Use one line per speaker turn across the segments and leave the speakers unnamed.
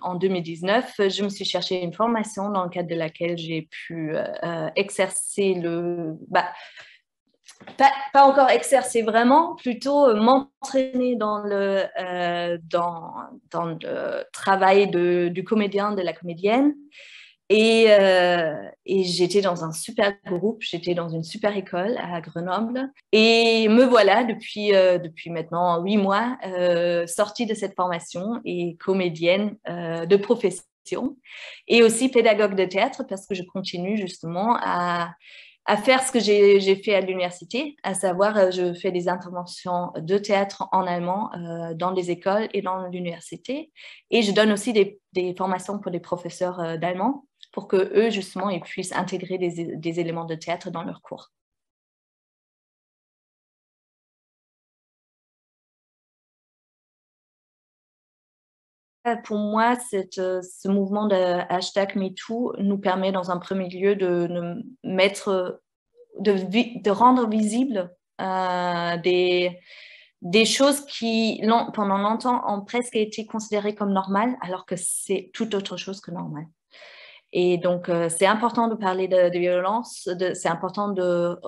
en 2019, je me suis cherché une formation dans le cadre de laquelle j'ai pu exercer pas encore exercer vraiment, plutôt m'entraîner dans dans le travail du comédien, de la comédienne. Et j'étais dans un super groupe, j'étais dans une super école à Grenoble. Et me voilà depuis maintenant 8 mois sortie de cette formation et comédienne de profession et aussi pédagogue de théâtre parce que je continue justement à faire ce que j'ai fait à l'université, à savoir je fais des interventions de théâtre en allemand dans les écoles et dans l'université. Et je donne aussi des formations pour les professeurs d'allemand pour qu'eux, justement, ils puissent intégrer des éléments de théâtre dans leurs cours. Pour moi, ce mouvement de #MeToo nous permet dans un premier lieu de rendre visibles des choses qui, pendant longtemps, ont presque été considérées comme normales, alors que c'est tout autre chose que normal. Et donc, c'est important de parler de violence, c'est important de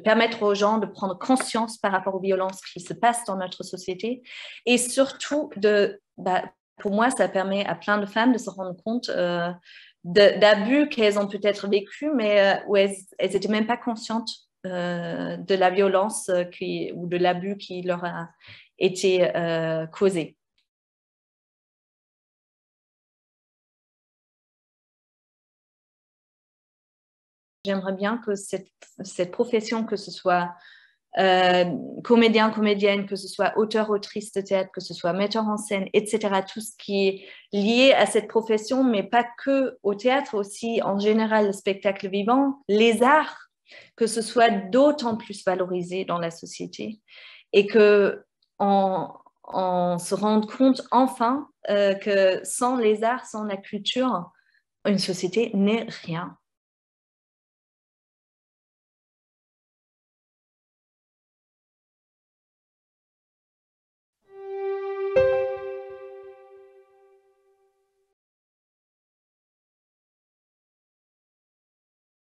permettre aux gens de prendre conscience par rapport aux violences qui se passent dans notre société. Et surtout, pour moi, ça permet à plein de femmes de se rendre compte d'abus qu'elles ont peut-être vécu, mais où elles n'étaient même pas conscientes de la violence ou de l'abus qui leur a été causé. J'aimerais bien que cette profession, que ce soit comédien, comédienne, que ce soit auteur, autrice de théâtre, que ce soit metteur en scène, etc., tout ce qui est lié à cette profession, mais pas que au théâtre, aussi en général le spectacle vivant, les arts, que ce soit d'autant plus valorisé dans la société et qu'on se rende compte enfin que sans les arts, sans la culture, une société n'est rien.